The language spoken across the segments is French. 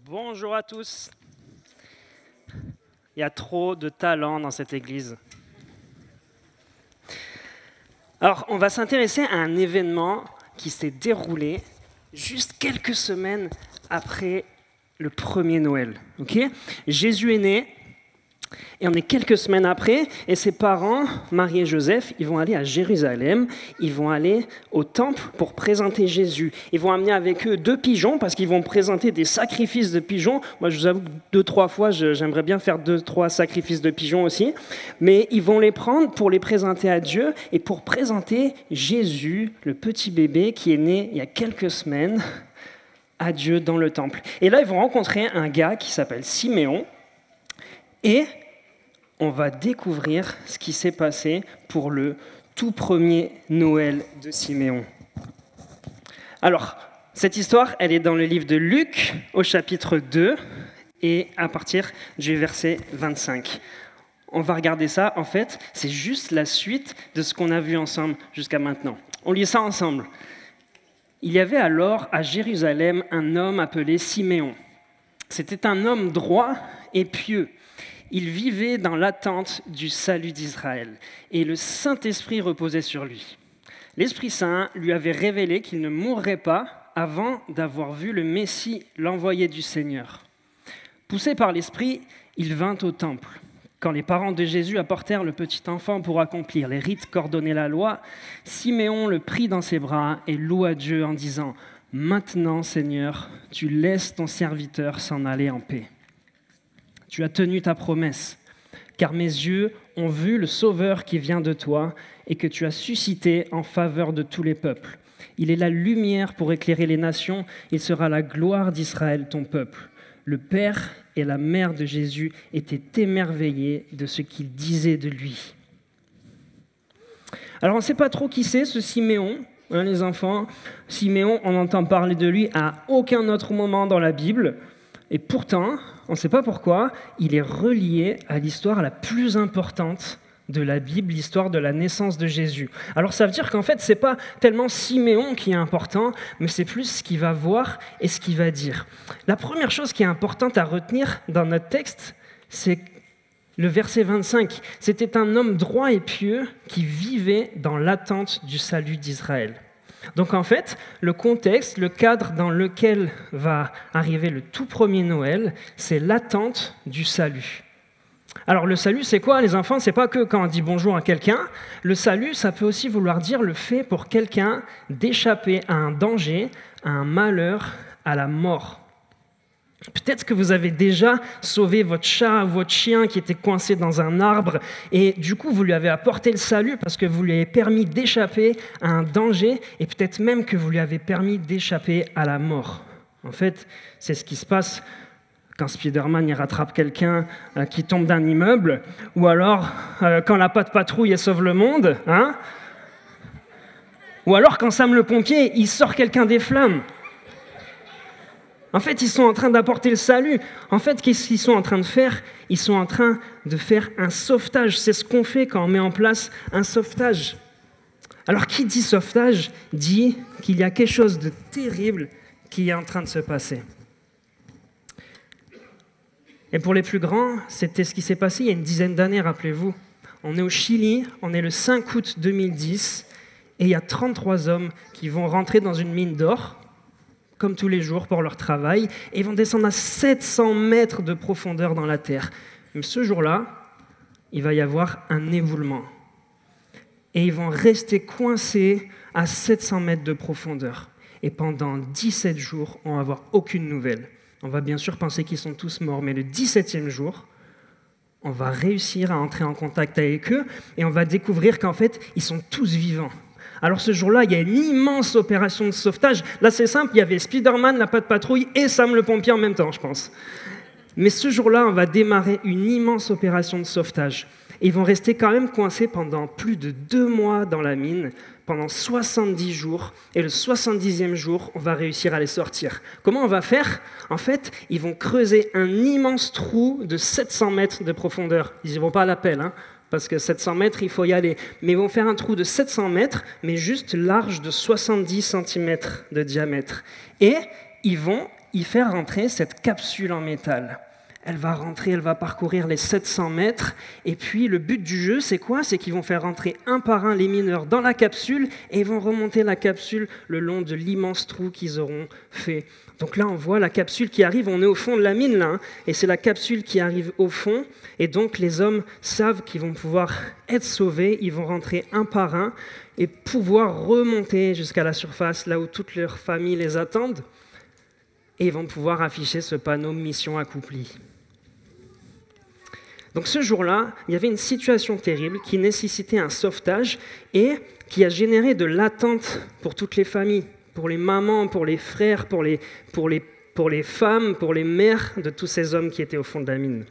Bonjour à tous. Il y a trop de talent dans cette église. Alors, on va s'intéresser à un événement qui s'est déroulé juste quelques semaines après le premier Noël. Okay ? Jésus est né, et on est quelques semaines après, et ses parents, Marie et Joseph, ils vont aller à Jérusalem, ils vont aller au temple pour présenter Jésus. Ils vont amener avec eux 2 pigeons, parce qu'ils vont présenter des sacrifices de pigeons. Moi, je vous avoue que 2-3 fois, j'aimerais bien faire 2-3 sacrifices de pigeons aussi. Mais ils vont les prendre pour les présenter à Dieu, et pour présenter Jésus, le petit bébé qui est né il y a quelques semaines, à Dieu dans le temple. Et là, ils vont rencontrer un gars qui s'appelle Siméon, et on va découvrir ce qui s'est passé pour le tout premier Noël de Siméon. Alors, cette histoire, elle est dans le livre de Luc, au chapitre 2, et à partir du verset 25. On va regarder ça, en fait, c'est juste la suite de ce qu'on a vu ensemble jusqu'à maintenant. On lit ça ensemble. Il y avait alors à Jérusalem un homme appelé Siméon. C'était un homme droit et pieux. Il vivait dans l'attente du salut d'Israël, et le Saint-Esprit reposait sur lui. L'Esprit Saint lui avait révélé qu'il ne mourrait pas avant d'avoir vu le Messie, l'envoyé du Seigneur. Poussé par l'Esprit, il vint au temple. Quand les parents de Jésus apportèrent le petit enfant pour accomplir les rites qu'ordonnait la loi, Siméon le prit dans ses bras et loua Dieu en disant « Maintenant, Seigneur, tu laisses ton serviteur s'en aller en paix. Tu as tenu ta promesse, car mes yeux ont vu le Sauveur qui vient de toi et que tu as suscité en faveur de tous les peuples. Il est la lumière pour éclairer les nations, il sera la gloire d'Israël, ton peuple. » Le père et la mère de Jésus étaient émerveillés de ce qu'il disait de lui. Alors on ne sait pas trop qui c'est ce Siméon, les enfants. Siméon, on entend parler de lui à aucun autre moment dans la Bible. Et pourtant, on ne sait pas pourquoi, il est relié à l'histoire la plus importante de la Bible, l'histoire de la naissance de Jésus. Alors ça veut dire qu'en fait, ce n'est pas tellement Siméon qui est important, mais c'est plus ce qu'il va voir et ce qu'il va dire. La première chose qui est importante à retenir dans notre texte, c'est le verset 25. C'était un homme droit et pieux qui vivait dans l'attente du salut d'Israël. Donc en fait, le contexte, le cadre dans lequel va arriver le tout premier Noël, c'est l'attente du salut. Alors le salut, c'est quoi les enfants ? C'est pas que quand on dit bonjour à quelqu'un. Le salut, ça peut aussi vouloir dire le fait pour quelqu'un d'échapper à un danger, à un malheur, à la mort. Peut-être que vous avez déjà sauvé votre chat ou votre chien qui était coincé dans un arbre et du coup vous lui avez apporté le salut parce que vous lui avez permis d'échapper à un danger et peut-être même que vous lui avez permis d'échapper à la mort. En fait, c'est ce qui se passe quand Spider-Man il rattrape quelqu'un qui tombe d'un immeuble, ou alors quand la patte patrouille elle sauve le monde, hein, ou alors quand Sam le pompier il sort quelqu'un des flammes. En fait, ils sont en train d'apporter le salut. En fait, qu'est-ce qu'ils sont en train de faire ? Ils sont en train de faire un sauvetage. C'est ce qu'on fait quand on met en place un sauvetage. Alors, qui dit sauvetage dit qu'il y a quelque chose de terrible qui est en train de se passer. Et pour les plus grands, c'était ce qui s'est passé il y a une dizaine d'années, rappelez-vous. On est au Chili, on est le 5 août 2010, et il y a 33 hommes qui vont rentrer dans une mine d'or, comme tous les jours pour leur travail, et ils vont descendre à 700 mètres de profondeur dans la terre. Mais ce jour-là, il va y avoir un éboulement. Et ils vont rester coincés à 700 mètres de profondeur. Et pendant 17 jours, on va avoir aucune nouvelle. On va bien sûr penser qu'ils sont tous morts, mais le 17e jour, on va réussir à entrer en contact avec eux et on va découvrir qu'en fait, ils sont tous vivants. Alors ce jour-là, il y a une immense opération de sauvetage. Là, c'est simple, il y avait Spider-Man, la patte patrouille et Sam le pompier en même temps, je pense. Mais ce jour-là, on va démarrer une immense opération de sauvetage. Et ils vont rester quand même coincés pendant plus de 2 mois dans la mine, pendant 70 jours. Et le 70e jour, on va réussir à les sortir. Comment on va faire ? En fait, ils vont creuser un immense trou de 700 mètres de profondeur. Ils n'y vont pas à la pelle, parce que 700 mètres, il faut y aller. Mais ils vont faire un trou de 700 mètres, mais juste large de 70 cm de diamètre. Et ils vont y faire rentrer cette capsule en métal. Elle va rentrer, elle va parcourir les 700 mètres. Et puis, le but du jeu, c'est quoi? C'est qu'ils vont faire rentrer un par un les mineurs dans la capsule et ils vont remonter la capsule le long de l'immense trou qu'ils auront fait. Donc là, on voit la capsule qui arrive. On est au fond de la mine, là. Et c'est la capsule qui arrive au fond. Et donc, les hommes savent qu'ils vont pouvoir être sauvés. Ils vont rentrer un par un et pouvoir remonter jusqu'à la surface, là où toute leur famille les attendent. Et ils vont pouvoir afficher ce panneau « Mission accomplie ». Donc ce jour-là, il y avait une situation terrible qui nécessitait un sauvetage et qui a généré de l'attente pour toutes les familles, pour les mamans, pour les frères, pour les femmes, pour les mères de tous ces hommes qui étaient au fond de la mine.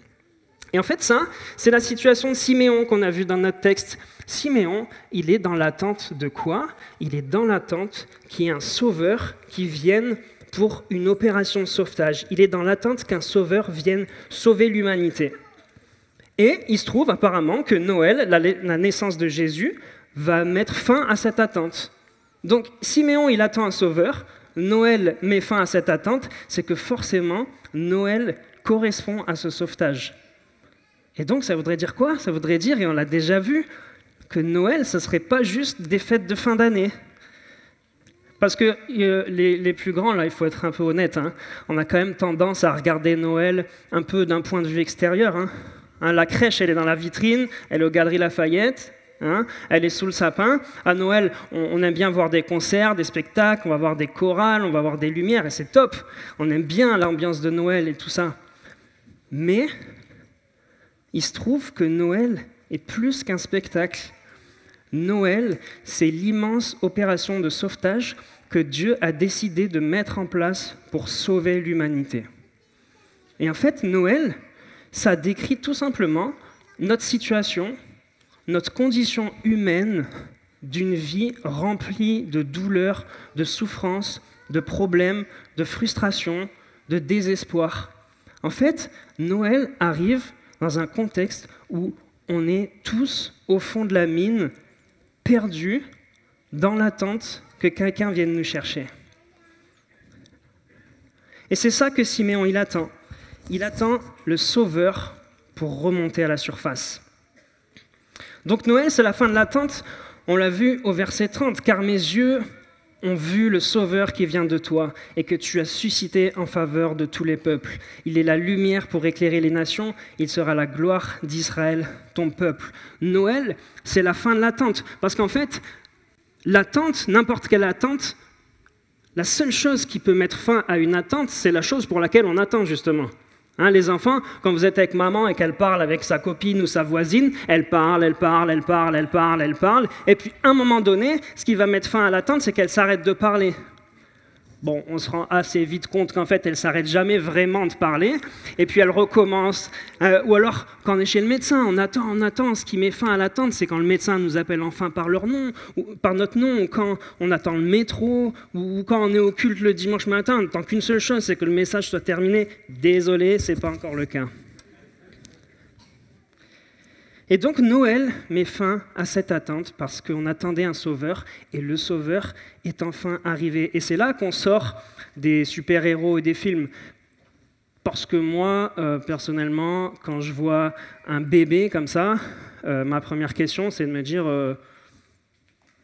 Et en fait, ça, c'est la situation de Siméon qu'on a vue dans notre texte. Siméon, il est dans l'attente de quoi? Il est dans l'attente qu'il y ait un sauveur qui vienne pour une opération de sauvetage. Il est dans l'attente qu'un sauveur vienne sauver l'humanité. Et il se trouve apparemment que Noël, la naissance de Jésus, va mettre fin à cette attente. Donc Siméon, il attend un sauveur, Noël met fin à cette attente, c'est que forcément, Noël correspond à ce sauvetage. Et donc ça voudrait dire quoi? Ça voudrait dire, et on l'a déjà vu, que Noël, ce ne serait pas juste des fêtes de fin d'année. Parce que les plus grands, là, il faut être un peu honnête, hein, on a quand même tendance à regarder Noël un peu d'un point de vue extérieur. La crèche, elle est dans la vitrine, elle est aux Galeries Lafayette, elle est sous le sapin. À Noël, on aime bien voir des concerts, des spectacles, on va voir des chorales, on va voir des lumières, et c'est top. On aime bien l'ambiance de Noël et tout ça. Mais il se trouve que Noël est plus qu'un spectacle. Noël, c'est l'immense opération de sauvetage que Dieu a décidé de mettre en place pour sauver l'humanité. Et en fait, Noël, ça décrit tout simplement notre situation, notre condition humaine d'une vie remplie de douleurs, de souffrances, de problèmes, de frustrations, de désespoir. En fait, Noël arrive dans un contexte où on est tous au fond de la mine, perdus, dans l'attente que quelqu'un vienne nous chercher. Et c'est ça que Siméon, il attend. Il attend le Sauveur pour remonter à la surface. Donc Noël, c'est la fin de l'attente. On l'a vu au verset 30. « Car mes yeux ont vu le Sauveur qui vient de toi et que tu as suscité en faveur de tous les peuples. Il est la lumière pour éclairer les nations. Il sera la gloire d'Israël, ton peuple. » Noël, c'est la fin de l'attente. Parce qu'en fait, l'attente, n'importe quelle attente, la seule chose qui peut mettre fin à une attente, c'est la chose pour laquelle on attend justement. Les enfants, quand vous êtes avec maman et qu'elle parle avec sa copine ou sa voisine, elle parle, et puis à un moment donné, ce qui va mettre fin à l'attente, c'est qu'elle s'arrête de parler. Bon, on se rend assez vite compte qu'en fait, elle s'arrête jamais vraiment de parler, et puis elle recommence. Ou alors, quand on est chez le médecin, on attend. Ce qui met fin à l'attente, c'est quand le médecin nous appelle enfin par leur nom, ou par notre nom, ou quand on attend le métro, ou quand on est au culte le dimanche matin. On attend qu'une seule chose, c'est que le message soit terminé. Désolé, c'est pas encore le cas. Et donc Noël met fin à cette attente parce qu'on attendait un sauveur et le sauveur est enfin arrivé. Et c'est là qu'on sort des super-héros et des films. Parce que moi, personnellement, quand je vois un bébé comme ça, ma première question c'est de me dire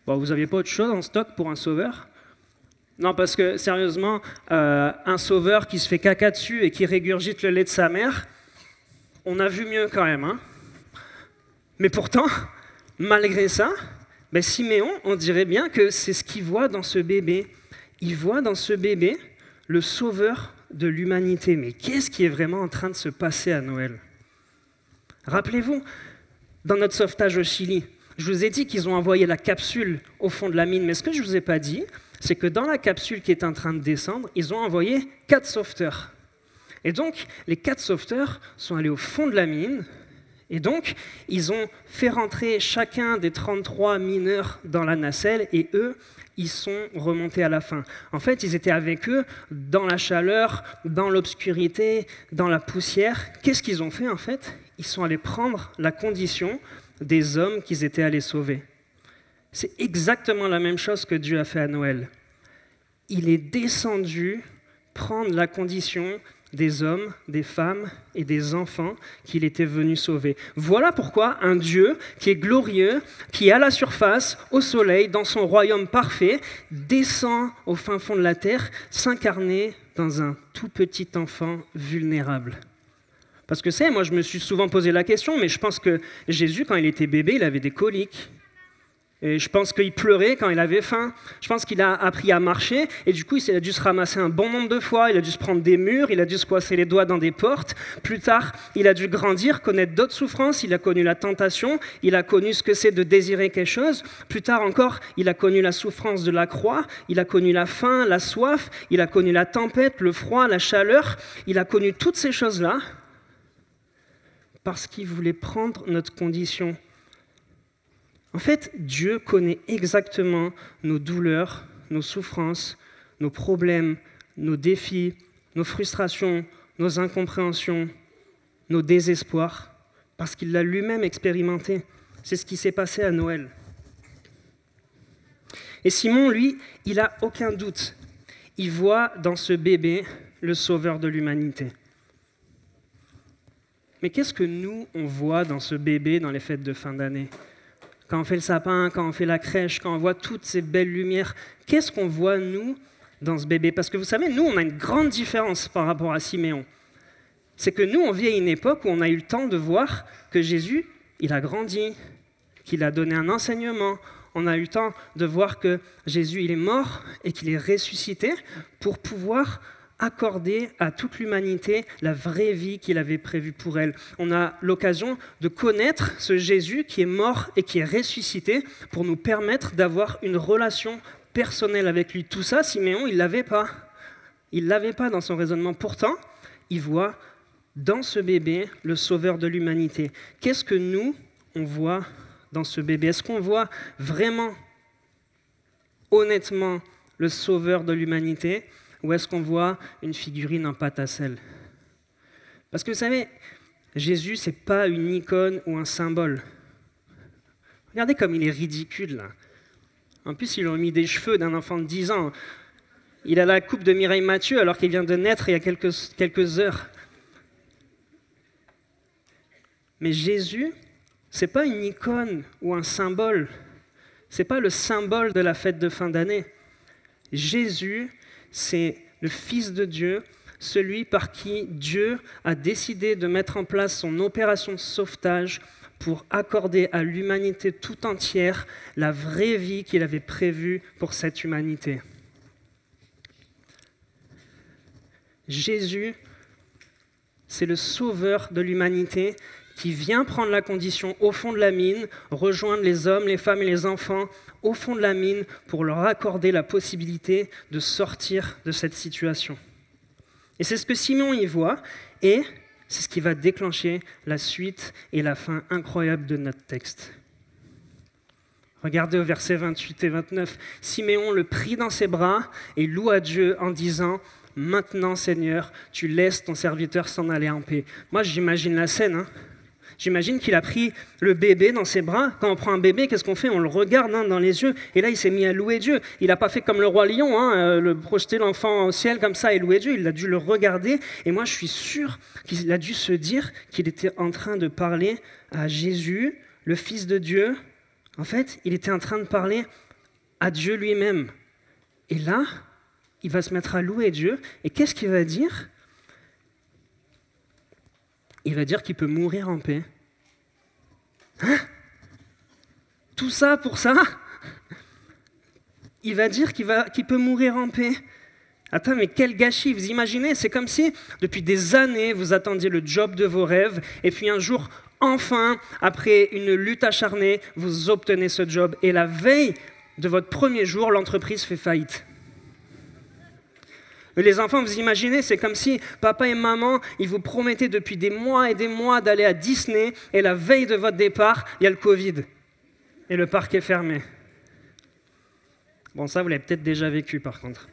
vous n'aviez pas autre chose en stock pour un sauveur ? Non, parce que sérieusement, un sauveur qui se fait caca dessus et qui régurgite le lait de sa mère, on a vu mieux quand même, Mais pourtant, malgré ça, Siméon, on dirait bien que c'est ce qu'il voit dans ce bébé. Il voit dans ce bébé le sauveur de l'humanité. Mais qu'est-ce qui est vraiment en train de se passer à Noël ? Rappelez-vous, dans notre sauvetage au Chili, je vous ai dit qu'ils ont envoyé la capsule au fond de la mine. Mais ce que je ne vous ai pas dit, c'est que dans la capsule qui est en train de descendre, ils ont envoyé 4 sauveteurs. Et donc, les 4 sauveteurs sont allés au fond de la mine. Et donc, ils ont fait rentrer chacun des 33 mineurs dans la nacelle et eux, ils sont remontés à la fin. En fait, ils étaient avec eux dans la chaleur, dans l'obscurité, dans la poussière. Qu'est-ce qu'ils ont fait en fait ? Ils sont allés prendre la condition des hommes qu'ils étaient allés sauver. C'est exactement la même chose que Dieu a fait à Noël. Il est descendu prendre la condition des hommes, des femmes et des enfants qu'il était venu sauver. Voilà pourquoi un Dieu qui est glorieux, qui est à la surface, au soleil, dans son royaume parfait, descend au fin fond de la terre, s'incarner dans un tout petit enfant vulnérable. Parce que moi je me suis souvent posé la question, mais je pense que Jésus, quand il était bébé, il avait des coliques. Et je pense qu'il pleurait quand il avait faim. Je pense qu'il a appris à marcher. Et du coup, il a dû se ramasser un bon nombre de fois. Il a dû se prendre des murs. Il a dû se coincer les doigts dans des portes. Plus tard, il a dû grandir, connaître d'autres souffrances. Il a connu la tentation. Il a connu ce que c'est de désirer quelque chose. Plus tard encore, il a connu la souffrance de la croix. Il a connu la faim, la soif. Il a connu la tempête, le froid, la chaleur. Il a connu toutes ces choses-là parce qu'il voulait prendre notre condition. En fait, Dieu connaît exactement nos douleurs, nos souffrances, nos problèmes, nos défis, nos frustrations, nos incompréhensions, nos désespoirs, parce qu'il l'a lui-même expérimenté. C'est ce qui s'est passé à Noël. Et Simon, lui, il n'a aucun doute. Il voit dans ce bébé le sauveur de l'humanité. Mais qu'est-ce que nous, on voit dans ce bébé dans les fêtes de fin d'année ? Quand on fait le sapin, quand on fait la crèche, quand on voit toutes ces belles lumières, qu'est-ce qu'on voit, nous, dans ce bébé ? Parce que vous savez, nous, on a une grande différence par rapport à Siméon. C'est que nous, on vit à une époque où on a eu le temps de voir que Jésus, il a grandi, qu'il a donné un enseignement. On a eu le temps de voir que Jésus, il est mort et qu'il est ressuscité pour pouvoir accorder à toute l'humanité la vraie vie qu'il avait prévue pour elle. On a l'occasion de connaître ce Jésus qui est mort et qui est ressuscité pour nous permettre d'avoir une relation personnelle avec lui. Tout ça, Siméon, il ne l'avait pas. Il ne l'avait pas dans son raisonnement. Pourtant, il voit dans ce bébé le sauveur de l'humanité. Qu'est-ce que nous, on voit dans ce bébé ? Est-ce qu'on voit vraiment, honnêtement, le sauveur de l'humanité ? Ou est-ce qu'on voit une figurine en pâte à sel ? Parce que vous savez, Jésus, ce n'est pas une icône ou un symbole. Regardez comme il est ridicule, là. En plus, ils lui ont mis des cheveux d'un enfant de 10 ans. Il a la coupe de Mireille Mathieu alors qu'il vient de naître il y a quelques heures. Mais Jésus, ce n'est pas une icône ou un symbole. Ce n'est pas le symbole de la fête de fin d'année. Jésus, c'est le Fils de Dieu, celui par qui Dieu a décidé de mettre en place son opération de sauvetage pour accorder à l'humanité tout entière la vraie vie qu'il avait prévue pour cette humanité. Jésus, c'est le sauveur de l'humanité qui vient prendre la condition au fond de la mine, rejoindre les hommes, les femmes et les enfants au fond de la mine pour leur accorder la possibilité de sortir de cette situation. Et c'est ce que Simeon y voit, et c'est ce qui va déclencher la suite et la fin incroyable de notre texte. Regardez au verset 28 et 29. Siméon le prit dans ses bras et loua Dieu en disant « Maintenant, Seigneur, tu laisses ton serviteur s'en aller en paix. » Moi, j'imagine la scène, hein. J'imagine qu'il a pris le bébé dans ses bras. Quand on prend un bébé, qu'est-ce qu'on fait ? On le regarde dans les yeux. Et là, il s'est mis à louer Dieu. Il n'a pas fait comme le roi lion, projeter l'enfant au ciel comme ça et louer Dieu. Il a dû le regarder. Et moi, je suis sûr qu'il a dû se dire qu'il était en train de parler à Jésus, le Fils de Dieu. En fait, il était en train de parler à Dieu lui-même. Et là, il va se mettre à louer Dieu. Et qu'est-ce qu'il va dire ? Il va dire qu'il peut mourir en paix. Hein ? Tout ça pour ça ? Il va dire qu'il peut mourir en paix. Attends, mais quel gâchis, vous imaginez ? C'est comme si, depuis des années, vous attendiez le job de vos rêves, et puis un jour, enfin, après une lutte acharnée, vous obtenez ce job. Et la veille de votre premier jour, l'entreprise fait faillite. Les enfants, vous imaginez, c'est comme si papa et maman, ils vous promettaient depuis des mois et des mois d'aller à Disney, et la veille de votre départ, il y a le Covid, et le parc est fermé. Bon, ça, vous l'avez peut-être déjà vécu, par contre.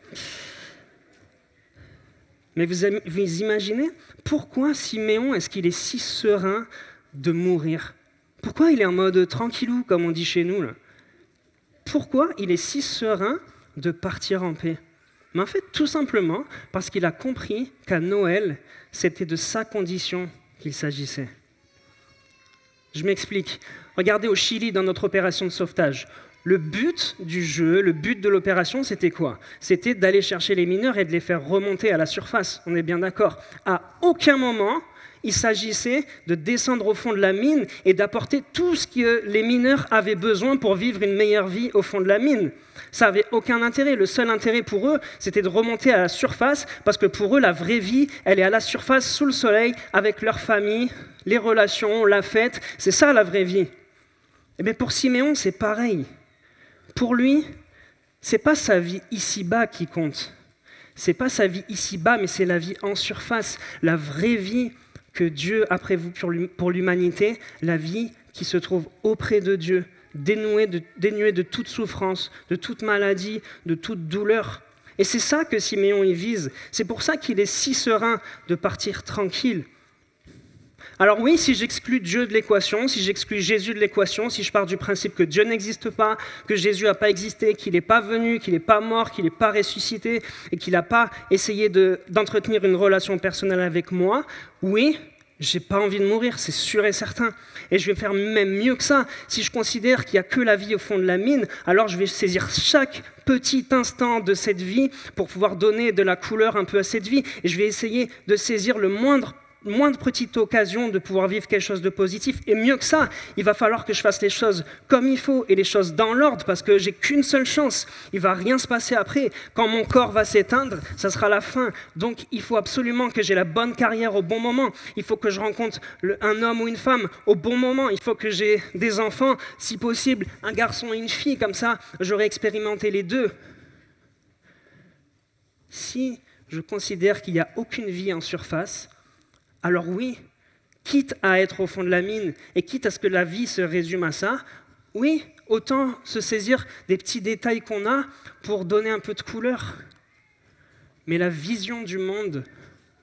Mais vous imaginez, pourquoi Siméon, est-ce qu'il est si serein de mourir ? Pourquoi il est en mode tranquillou, comme on dit chez nous, là ? Pourquoi il est si serein de partir en paix ? Mais en fait, tout simplement parce qu'il a compris qu'à Noël, c'était de sa condition qu'il s'agissait. Je m'explique. Regardez au Chili dans notre opération de sauvetage. Le but du jeu, le but de l'opération, c'était quoi? C'était d'aller chercher les mineurs et de les faire remonter à la surface. On est bien d'accord. À aucun moment, il s'agissait de descendre au fond de la mine et d'apporter tout ce que les mineurs avaient besoin pour vivre une meilleure vie au fond de la mine. Ça n'avait aucun intérêt. Le seul intérêt pour eux, c'était de remonter à la surface, parce que pour eux, la vraie vie, elle est à la surface, sous le soleil, avec leur famille, les relations, la fête. C'est ça la vraie vie. Et bien pour Siméon, c'est pareil. Pour lui, c'est pas sa vie ici-bas qui compte. C'est pas sa vie ici-bas, mais c'est la vie en surface, la vraie vie que Dieu a prévue pour l'humanité, la vie qui se trouve auprès de Dieu, dénuée de toute souffrance, de toute maladie, de toute douleur. Et c'est ça que Siméon y vise. C'est pour ça qu'il est si serein de partir tranquille. Alors oui, si j'exclus Dieu de l'équation, si j'exclus Jésus de l'équation, si je pars du principe que Dieu n'existe pas, que Jésus n'a pas existé, qu'il n'est pas venu, qu'il n'est pas mort, qu'il n'est pas ressuscité et qu'il n'a pas essayé d'entretenir une relation personnelle avec moi, oui, j'ai pas envie de mourir, c'est sûr et certain. Et je vais faire même mieux que ça. Si je considère qu'il n'y a que la vie au fond de la mine, alors je vais saisir chaque petit instant de cette vie pour pouvoir donner de la couleur un peu à cette vie. Et je vais essayer de saisir le moindre petite occasion de pouvoir vivre quelque chose de positif. Et mieux que ça, il va falloir que je fasse les choses comme il faut et les choses dans l'ordre, parce que j'ai qu'une seule chance. Il ne va rien se passer après. Quand mon corps va s'éteindre, ça sera la fin. Donc il faut absolument que j'ai la bonne carrière au bon moment. Il faut que je rencontre un homme ou une femme au bon moment. Il faut que j'ai des enfants, si possible, un garçon et une fille. Comme ça, j'aurai expérimenté les deux. Si je considère qu'il n'y a aucune vie en surface, alors oui, quitte à être au fond de la mine et quitte à ce que la vie se résume à ça, oui, autant se saisir des petits détails qu'on a pour donner un peu de couleur. Mais la vision du monde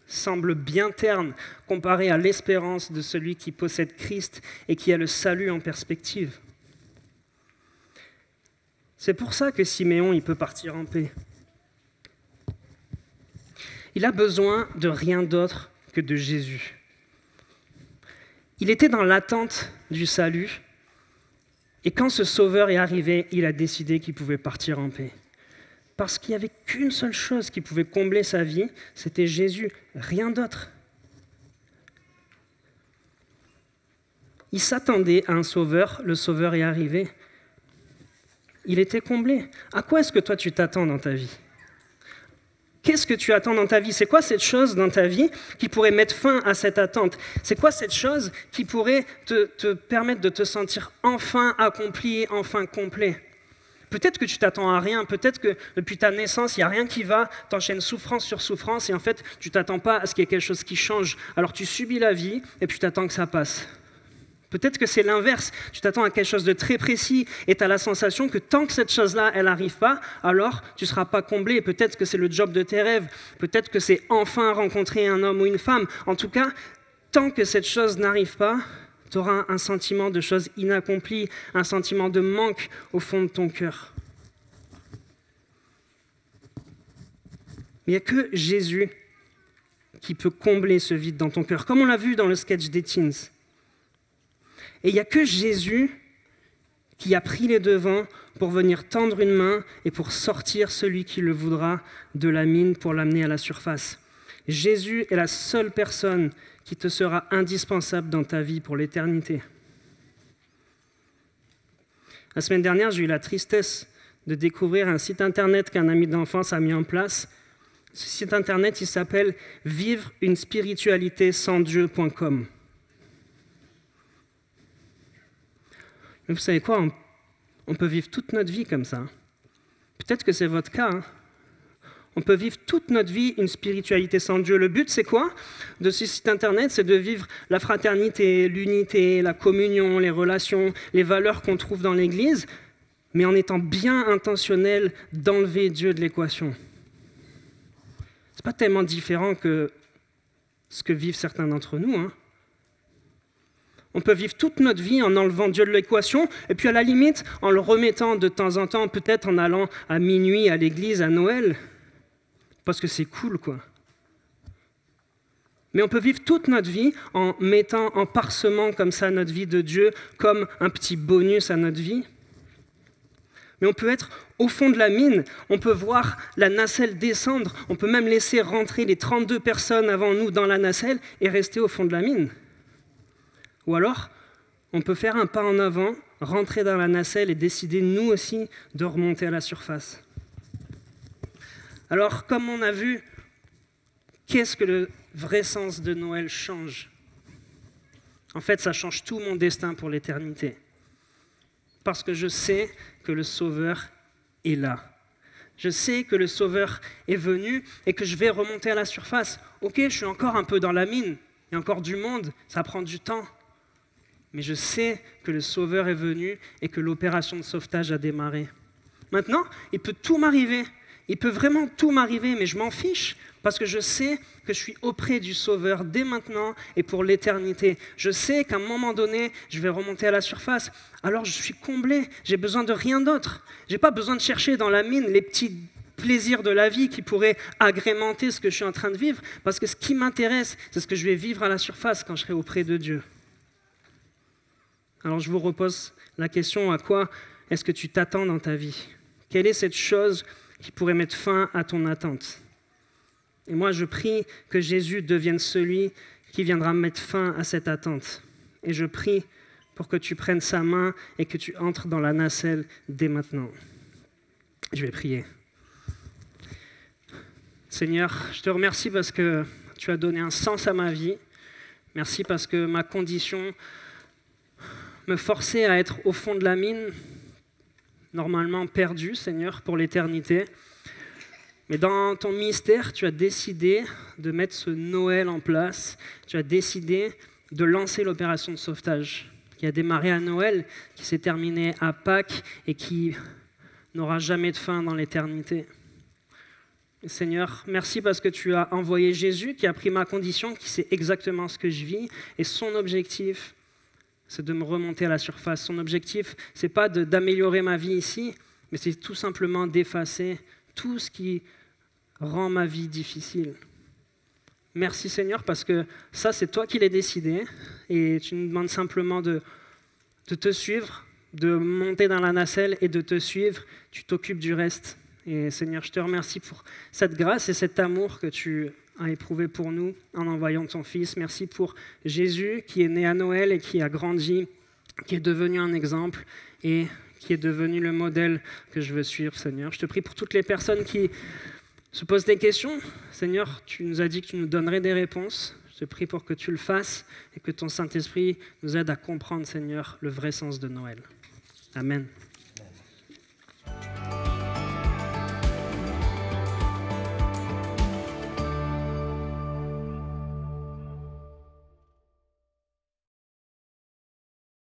semble bien terne comparée à l'espérance de celui qui possède Christ et qui a le salut en perspective. C'est pour ça que Siméon, il peut partir en paix. Il a besoin de rien d'autre que de Jésus. Il était dans l'attente du salut, et quand ce sauveur est arrivé, il a décidé qu'il pouvait partir en paix. Parce qu'il n'y avait qu'une seule chose qui pouvait combler sa vie, c'était Jésus, rien d'autre. Il s'attendait à un sauveur, le sauveur est arrivé. Il était comblé. À quoi est-ce que toi tu t'attends dans ta vie ? Qu'est-ce que tu attends dans ta vie? C'est quoi cette chose dans ta vie qui pourrait mettre fin à cette attente? C'est quoi cette chose qui pourrait te permettre de te sentir enfin accompli, enfin complet? Peut-être que tu t'attends à rien, peut-être que depuis ta naissance, il n'y a rien qui va, t'enchaînes souffrance sur souffrance, et en fait, tu ne t'attends pas à ce qu'il y ait quelque chose qui change. Alors tu subis la vie, et puis tu attends que ça passe. Peut-être que c'est l'inverse, tu t'attends à quelque chose de très précis et tu as la sensation que tant que cette chose-là, elle n'arrive pas, alors tu ne seras pas comblé. Peut-être que c'est le job de tes rêves, peut-être que c'est enfin rencontrer un homme ou une femme. En tout cas, tant que cette chose n'arrive pas, tu auras un sentiment de choses inaccomplies, un sentiment de manque au fond de ton cœur. Mais il n'y a que Jésus qui peut combler ce vide dans ton cœur, comme on l'a vu dans le sketch des Teens. Et il n'y a que Jésus qui a pris les devants pour venir tendre une main et pour sortir celui qui le voudra de la mine pour l'amener à la surface. Jésus est la seule personne qui te sera indispensable dans ta vie pour l'éternité. La semaine dernière, j'ai eu la tristesse de découvrir un site internet qu'un ami d'enfance a mis en place. Ce site internet, il s'appelle vivreuneспiritualitésansdieu.com. Mais vous savez quoi, on peut vivre toute notre vie comme ça. Peut-être que c'est votre cas. Hein. On peut vivre toute notre vie une spiritualité sans Dieu. Le but, c'est quoi de ce site internet? C'est de vivre la fraternité, l'unité, la communion, les relations, les valeurs qu'on trouve dans l'Église, mais en étant bien intentionnel d'enlever Dieu de l'équation. C'est pas tellement différent que ce que vivent certains d'entre nous, hein. On peut vivre toute notre vie en enlevant Dieu de l'équation, et puis à la limite, en le remettant de temps en temps, peut-être en allant à minuit à l'église, à Noël. parce que c'est cool, quoi. Mais on peut vivre toute notre vie en mettant, en parsemant comme ça notre vie de Dieu, comme un petit bonus à notre vie. Mais on peut être au fond de la mine, on peut voir la nacelle descendre, on peut même laisser rentrer les 32 personnes avant nous dans la nacelle et rester au fond de la mine. Ou alors, on peut faire un pas en avant, rentrer dans la nacelle et décider nous aussi de remonter à la surface. Alors, comme on a vu, qu'est-ce que le vrai sens de Noël change? En fait, ça change tout mon destin pour l'éternité. Parce que je sais que le Sauveur est là. Je sais que le Sauveur est venu et que je vais remonter à la surface. Ok, je suis encore un peu dans la mine, il y a encore du monde, ça prend du temps. Mais je sais que le Sauveur est venu et que l'opération de sauvetage a démarré. Maintenant, il peut tout m'arriver. Il peut vraiment tout m'arriver, mais je m'en fiche parce que je sais que je suis auprès du Sauveur dès maintenant et pour l'éternité. Je sais qu'à un moment donné, je vais remonter à la surface. Alors je suis comblé, j'ai besoin de rien d'autre. Je n'ai pas besoin de chercher dans la mine les petits plaisirs de la vie qui pourraient agrémenter ce que je suis en train de vivre, parce que ce qui m'intéresse, c'est ce que je vais vivre à la surface quand je serai auprès de Dieu. Alors je vous repose la question, à quoi est-ce que tu t'attends dans ta vie? Quelle est cette chose qui pourrait mettre fin à ton attente? Et moi, je prie que Jésus devienne celui qui viendra mettre fin à cette attente. Et je prie pour que tu prennes sa main et que tu entres dans la nacelle dès maintenant. Je vais prier. Seigneur, je te remercie parce que tu as donné un sens à ma vie. Merci parce que ma condition me forçait à être au fond de la mine, normalement perdu, Seigneur, pour l'éternité. Mais dans ton mystère, tu as décidé de mettre ce Noël en place. Tu as décidé de lancer l'opération de sauvetage qui a démarré à Noël, qui s'est terminée à Pâques et qui n'aura jamais de fin dans l'éternité. Seigneur, merci parce que tu as envoyé Jésus qui a pris ma condition, qui sait exactement ce que je vis. Et son objectif, c'est de me remonter à la surface. Son objectif, ce n'est pas d'améliorer ma vie ici, mais c'est tout simplement d'effacer tout ce qui rend ma vie difficile. Merci Seigneur, parce que ça, c'est toi qui l'as décidé, et tu nous demandes simplement de te suivre, de monter dans la nacelle et de te suivre. Tu t'occupes du reste. Et Seigneur, je te remercie pour cette grâce et cet amour que tu as éprouvé pour nous en envoyant ton Fils. Merci pour Jésus qui est né à Noël et qui a grandi, qui est devenu un exemple et qui est devenu le modèle que je veux suivre, Seigneur. Je te prie pour toutes les personnes qui se posent des questions. Seigneur, tu nous as dit que tu nous donnerais des réponses. Je te prie pour que tu le fasses et que ton Saint-Esprit nous aide à comprendre, Seigneur, le vrai sens de Noël. Amen.